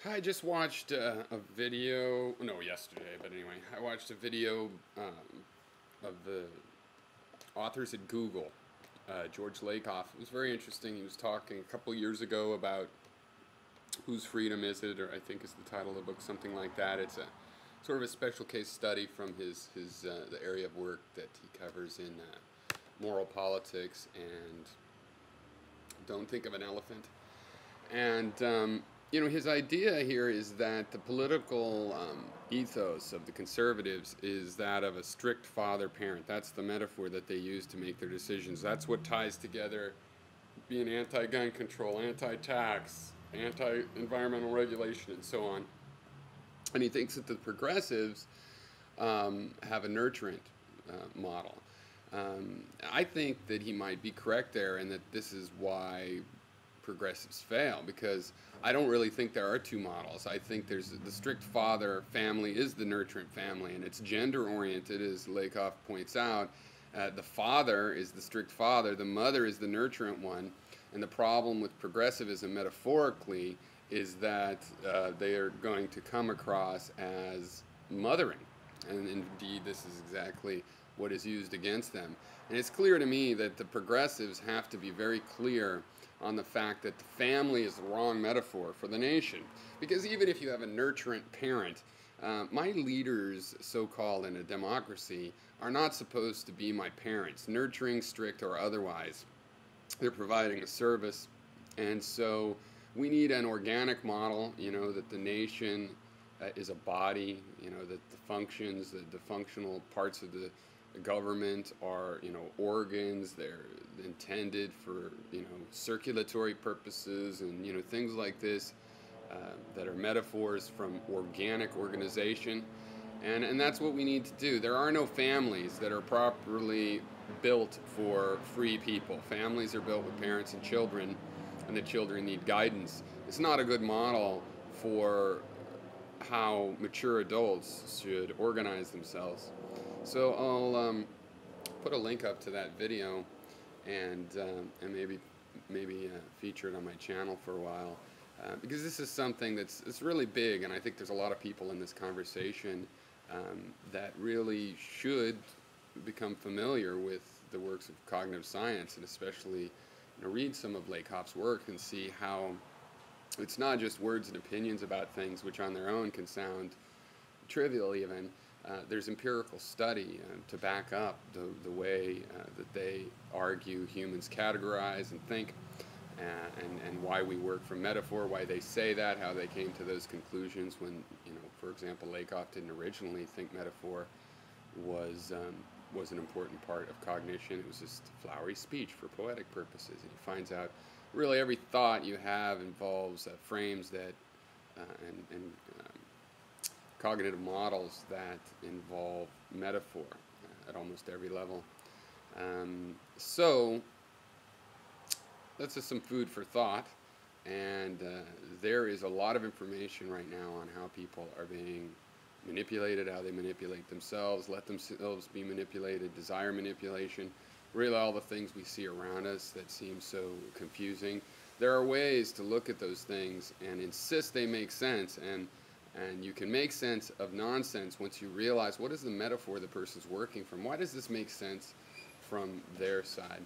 I just watched a video, no, yesterday, but anyway, I watched a video of the authors at Google, George Lakoff. It was very interesting. He was talking a couple years ago about Whose Freedom Is It, or I think is the title of the book, something like that. It's a sort of a special case study from his the area of work that he covers in moral politics and Don't Think of an Elephant. And his idea here is that the political ethos of the conservatives is that of a strict father-parent. That's the metaphor that they use to make their decisions. That's what ties together being anti-gun control, anti-tax, anti-environmental regulation, and so on. And he thinks that the progressives have a nurturant model. I think that he might be correct there, and that this is why progressives fail, because I don't really think there are two models. I think there's the strict father family is the nurturant family, and it's gender oriented, as Lakoff points out. The father is the strict father, the mother is the nurturant one, and the problem with progressivism metaphorically is that they are going to come across as mothering, and indeed this is exactly what is used against them. And it's clear to me that the progressives have to be very clear on the fact that the family is the wrong metaphor for the nation. Because even if you have a nurturant parent, my leaders, so-called in a democracy, are not supposed to be my parents, nurturing, strict, or otherwise. They're providing a service, and so we need an organic model, that the nation is a body, that the functions, the functional parts of the government are, organs. They're intended for, circulatory purposes and, things like this that are metaphors from organic organization. And that's what we need to do. There are no families that are properly built for free people. Families are built with parents and children, and the children need guidance. It's not a good model for how mature adults should organize themselves. So I'll put a link up to that video and maybe feature it on my channel for a while, because this is something it's really big, and I think there's a lot of people in this conversation that really should become familiar with the works of cognitive science, and especially read some of Lakoff's work and see how it's not just words and opinions about things which on their own can sound trivial even. There's empirical study to back up the way that they argue humans categorize and think, and why we work from metaphor, why they say that, how they came to those conclusions when, for example, Lakoff didn't originally think metaphor was an important part of cognition. It was just flowery speech for poetic purposes. And he finds out really every thought you have involves frames that and cognitive models that involve metaphor at almost every level. So that's just some food for thought, and there is a lot of information right now on how people are being manipulated, how they manipulate themselves, let themselves be manipulated, desire manipulation, really all the things we see around us that seem so confusing. There are ways to look at those things and insist they make sense, and you can make sense of nonsense once you realize what is the metaphor the person's working from. Why does this make sense from their side?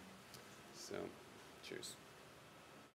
So, cheers.